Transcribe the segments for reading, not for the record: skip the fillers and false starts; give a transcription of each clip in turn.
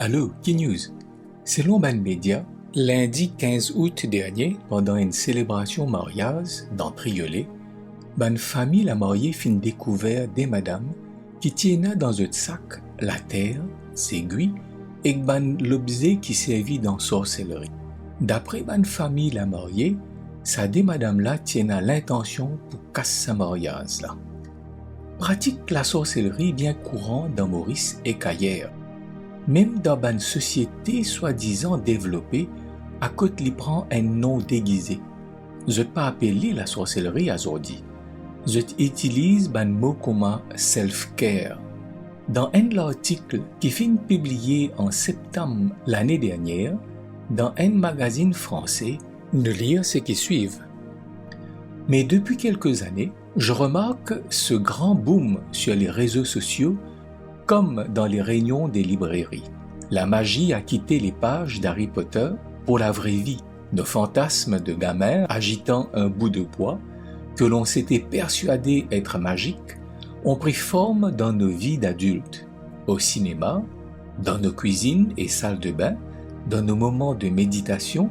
Allô, K-News. Selon Ban Média, lundi 15 août dernier, pendant une célébration mariage dans Triolet, Ban famille la mariée fin découvert des madames qui tiennent dans un sac la terre, aiguilles et ban l'objet qui servit dans sorcellerie. D'après Ban famille la mariée, ça des madames là tiennent l'intention pour casser sa mariage là. Pratique la sorcellerie bien courant dans Maurice et qu'ailleurs. Même dans une société soi-disant développée, à côté li prend un nom déguisé. Je pas appeler la sorcellerie aujourd'hui. Je utilise un mot comme self-care. Dans un article qui fut publié en septembre l'année dernière, dans un magazine français, nous lire ce qui suit. Mais depuis quelques années, je remarque ce grand boom sur les réseaux sociaux comme dans les réunions des librairies. La magie a quitté les pages d'Harry Potter pour la vraie vie. Nos fantasmes de gamins agitant un bout de bois que l'on s'était persuadé être magique ont pris forme dans nos vies d'adultes, au cinéma, dans nos cuisines et salles de bain, dans nos moments de méditation,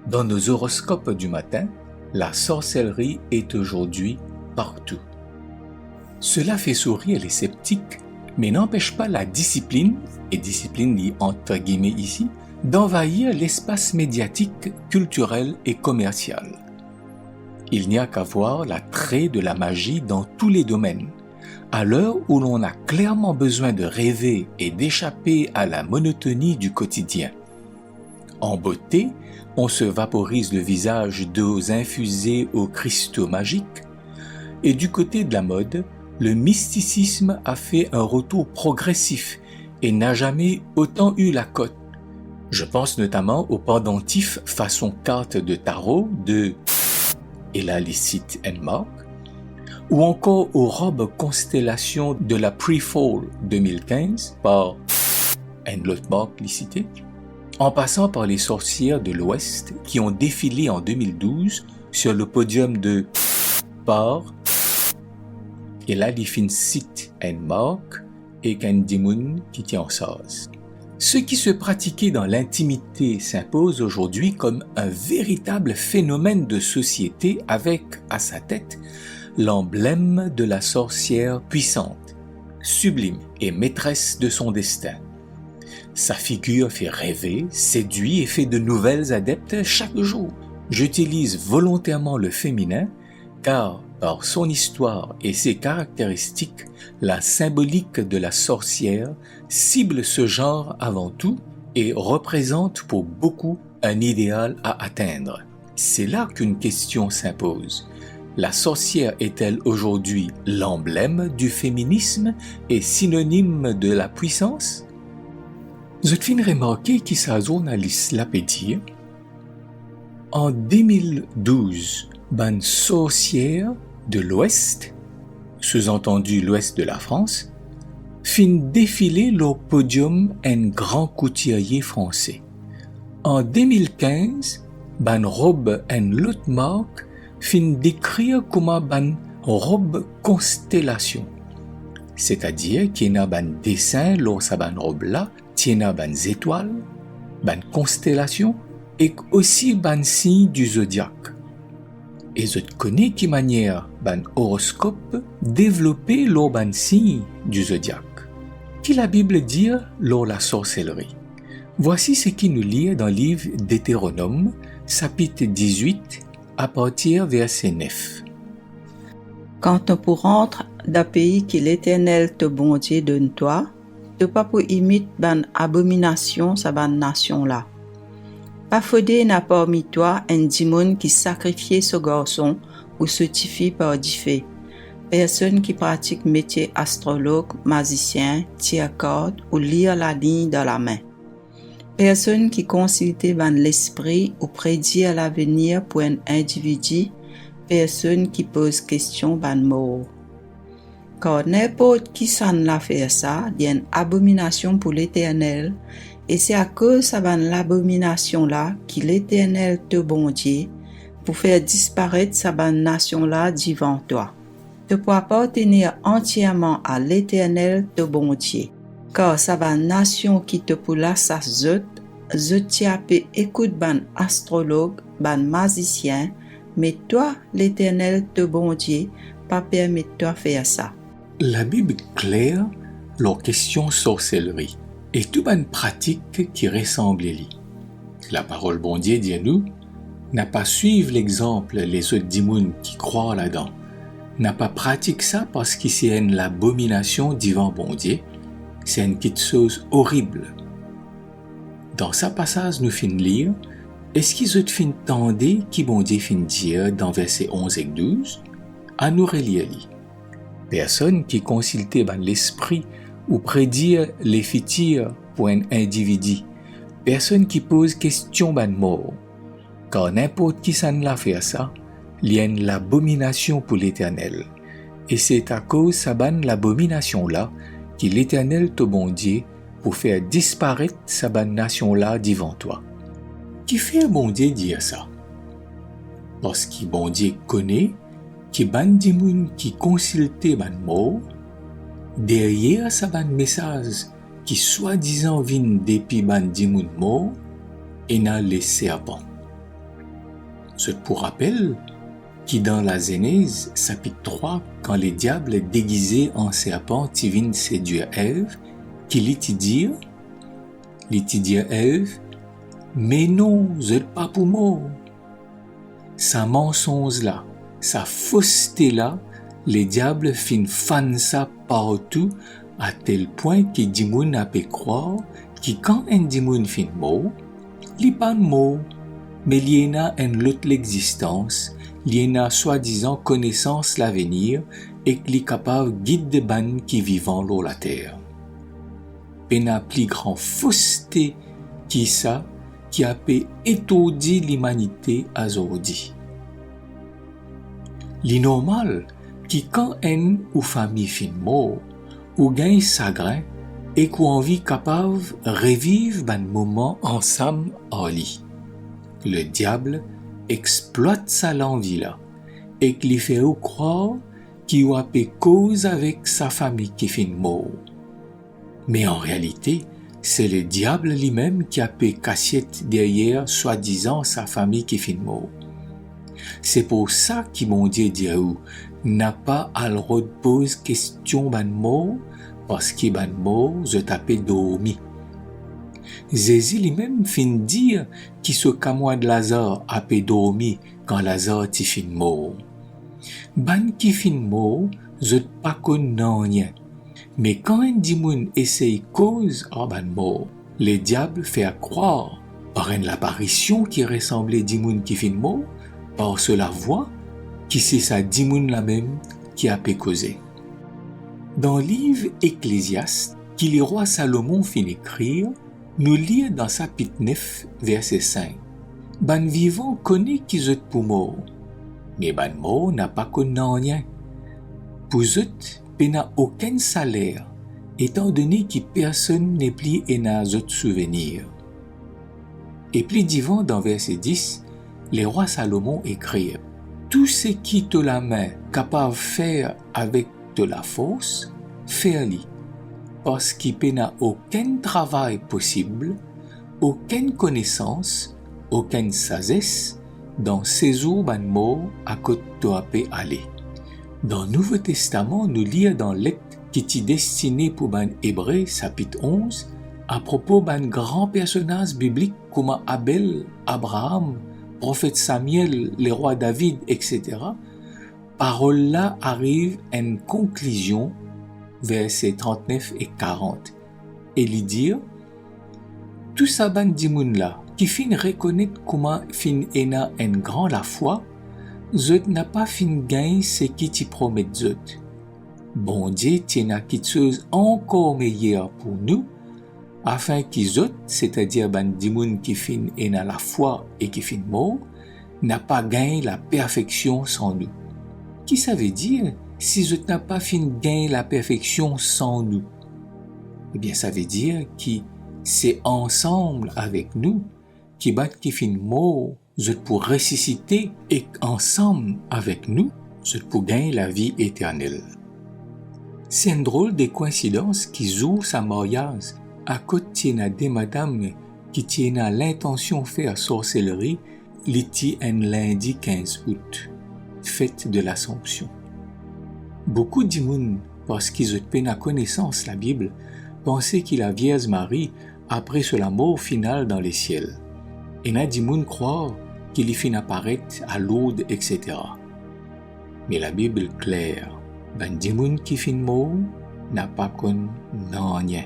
dans nos horoscopes du matin. La sorcellerie est aujourd'hui partout. Cela fait sourire les sceptiques, mais n'empêche pas la discipline, et discipline dit entre guillemets ici, d'envahir l'espace médiatique, culturel et commercial. Il n'y a qu'à voir l'attrait de la magie dans tous les domaines. À l'heure où l'on a clairement besoin de rêver et d'échapper à la monotonie du quotidien. En beauté, on se vaporise le visage d'eau infusée au cristaux magiques, et du côté de la mode, le mysticisme a fait un retour progressif et n'a jamais autant eu la cote. Je pense notamment au pendentif façon carte de tarot de et là les sites Mark, ou encore aux robes constellation de la Pre-Fall 2015 par l'autre marque licité, en passant par les sorcières de l'Ouest qui ont défilé en 2012 sur le podium de par et là les fins sites Mark et Candy Moon qui tient en sas. Ce qui se pratiquait dans l'intimité s'impose aujourd'hui comme un véritable phénomène de société avec, à sa tête, l'emblème de la sorcière puissante, sublime et maîtresse de son destin. Sa figure fait rêver, séduit et fait de nouvelles adeptes chaque jour. J'utilise volontairement le féminin car, par son histoire et ses caractéristiques, la symbolique de la sorcière cible ce genre avant tout et représente pour beaucoup un idéal à atteindre. C'est là qu'une question s'impose. La sorcière est-elle aujourd'hui l'emblème du féminisme et synonyme de la puissance? Je te fais remarquer qui sa journaliste l'a pédir. En 2012, une sorcière de l'Ouest, sous-entendu l'Ouest de la France, fin défiler au podium un grand couturier français. En 2015, ban robe en l'autre marque fin décrire comme ban robe constellation. C'est-à-dire qu'il y a ban dessin lors sa ban robe là, il y a ban étoiles, ban constellation et aussi ban signe du zodiaque. Et je connais qui manière ban horoscope développé lors ban signe du zodiaque. Qui la Bible dit lors la sorcellerie. Voici ce qui nous lit dans le livre d'Hétéronome, chapitre 18, à partir verset 9. Quand on pour rentrer d'un pays que l'Éternel te bon Dieu donne toi, te pas pour imiter ban abomination sa ban nation là. Pas faudé n'a parmi toi un démon qui sacrifiait ce garçon ou se tifie par diffé. Personne qui pratique métier astrologue, magicien, tire corde ou lire la ligne dans la main. Personne qui consulte ban l'esprit ou prédire l'avenir pour un individu. Personne qui pose question ban mort. Car n'importe qui s'en l'a fait ça, il y a une abomination pour l'Éternel. Et c'est à cause de l'abomination-là que l'Éternel te bon Dieu pour faire disparaître sa nation-là devant toi. Tu peux appartenir entièrement à l'Éternel te bon Dieu. car ça va nation qui te pour la sa zot t'y écoute ban astrologue, ban magicien, mais toi, l'Éternel te bon Dieu, pas permettre toi faire ça. La Bible claire leur question sorcellerie et tout bonne pratique qui ressemble à lui. La parole bon Dieu dit à nous, n'a pas suivre l'exemple les autres dimoun qui croient là-dedans, n'a pas pratique ça parce que c'est une l'abomination devant bon Dieu, c'est une petite chose horrible. Dans ce passage nous fin lire, est-ce qu'ils ont fin tendez qui bon Dieu fin dire dans versets 11 et 12, à nous relire. Personne qui consultait ban l'esprit ou prédire les futurs pour un individu. Personne qui pose question ban mort. Car n'importe qui s'en l'a fait ça, il y a une l'abomination pour l'Éternel. Et c'est à cause sa ban l'abomination là que l'Éternel te bon Dieu pour faire disparaître sa ban nation là devant toi. Qui fait bon Dieu dire ça? Parce que bon Dieu connaît que ban di moun qui consulte ban mort, derrière sa ban message qui soi-disant vient depuis ban di moun mort, et n'a les serpents. Ce pour rappel, qui dans la Genèse, chapitre 3, quand les diables déguisés en serpents qui viennent séduire Ève, qui lui dit Ève, mais non, vous n'êtes pas pour mort. Sa mensonge là, sa fausseté là, les diables fin fan ça partout à tel point que dimoun a pu croire que quand un dimoun fin mort, il pas mort, mais il y a une autre existence, il y a soi-disant connaissance l'avenir et qu'il est capable de guider ban qui vivant l'eau la terre. Pena plus grand fausseté qui ça qui a pu étourdir l'humanité à aujourd'hui. L'inormal qui quand un ou famille fin mort ou gagne chagrin et qu'on envie capable revivre ban moment ensemble en lit. Le diable exploite sa l'envie là et lui fait croire qu'il a fait cause avec sa famille qui fin mort. Mais en réalité, c'est le diable lui-même qui a fait cachette derrière soi-disant sa famille qui fin mort. C'est pour ça que mon Dieu dit n'a pas à le poser question ban mort parce que ban mort je tapé dormi. Jésus lui-même fin dire qui ce camois de Lazare a pu dormi quand Lazare ti fin mort. Ban qui fin mort je pas connais rien. Mais quand un dimoun essaye cause à ban mort, le diable fait croire par une apparition qui ressemblait dimoun qui fin mort, par cela voix qui c'est sa dimoun la même qui a pu causer. Dans le livre Ecclésiaste, qui le roi Salomon fin écrire, nous lire dans chapitre 9, verset 5. Ban vivant connaît qui zot pour mort, mais ban mort n'a pas connu rien. Pour zot, il n'a aucun salaire, étant donné que personne n'est plus et n'a zot souvenir. Et plus divant dans verset 10, le roi Salomon écrit tout ce qui te la main capable de faire avec de la force, fais-le. Parce qu'il n'a aucun travail possible, aucune connaissance, aucune sagesse dans ces jours ban mort à côté de aller. Dans le Nouveau Testament, nous lisons dans l'acte qui est destiné pour ban Hébreu, chapitre 11, à propos d'un grand personnage biblique comme Abel, Abraham, prophète Samuel, le roi David, etc. Parole là arrive à une conclusion, versets 39 et 40. Et lui dire, tout ça ban dimoun là, qui fin reconnaître comment fin ena en grand la foi, zot n'a pas fin gain ce qui t'y promet zot. Bon Dieu tient quelque chose encore meilleur pour nous, afin qu'ils autres, c'est-à-dire ban dimoun qui fin ena la foi et qui fin mort, n'a pas gagné la perfection sans nous. Qui ça veut dire si zot n'a pas fin gagné la perfection sans nous? Eh bien, ça veut dire que c'est ensemble avec nous qui bat qui fin mort, zot pour ressusciter et ensemble avec nous, zot pour gagner la vie éternelle. C'est une drôle de coïncidence qui joue sa mariage à côté de des madames qui tiennent l'intention de faire sorcellerie l'été un lundi 15 août, fête de l'Assomption. Beaucoup de monde, parce qu'ils ont peine à connaissance la Bible, pensaient que la Vierge Marie après la mort finale dans les ciels. Et n'a dit moun croire qu'il y fin apparaître à Lourdes, etc. Mais la Bible est claire. Ben di moun qui fin mort n'a pas connu rien.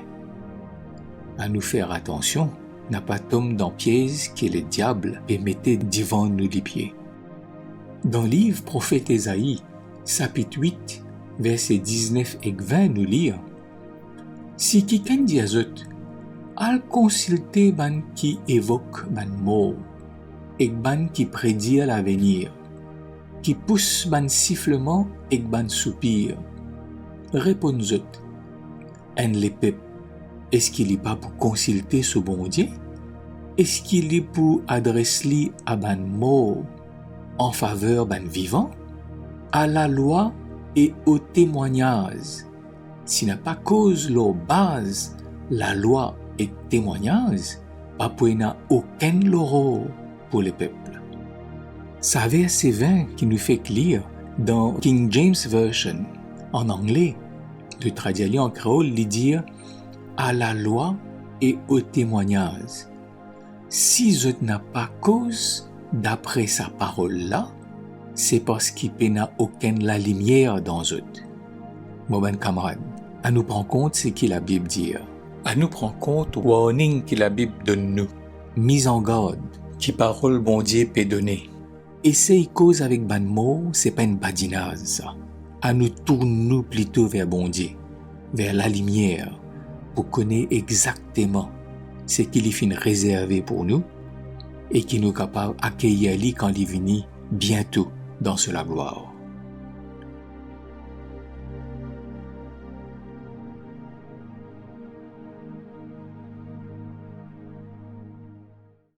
À nous faire attention, n'a pas tomber dans piège que le diable peut mettre devant nous les pieds. Dans le livre prophète Ésaïe, chapitre 8, versets 19 et 20, nous lire: Si quelqu'un dit à eux, al consulter ban qui évoque ban mort, et ban qui prédit l'avenir, qui pousse ban sifflement et ban soupir, répondez-eux, en les peuples, est-ce qu'il est pas pour consulter ce bon Dieu? Est-ce qu'il est pour adresser à ban mort en faveur ban vivant, à la loi et au témoignage? S'il n'a pas cause leur base, la loi et témoignage, pas pour n'a aucun loro pour le peuple. Ça verset 20 qui nous fait lire dans King James Version, en anglais, de traduire en créole, il dit à la loi et au témoignage. Si je n'ai pas cause d'après sa parole-là, c'est parce qu'il n'a aucune la lumière dans eux. Mon bon camarade, à nous prendre compte ce que la Bible dit. À nous prendre compte warning que la Bible donne nous. Mise en garde, qui parole bon Dieu peut donner. Essaye cause avec ban mot, c'est pas une badinage ça. À nous tourner plutôt vers bon Dieu, vers la lumière, pour connaître exactement ce qu'il est fin réservé pour nous et qui nous est capable d'accueillir lui quand il vient bientôt dans la gloire.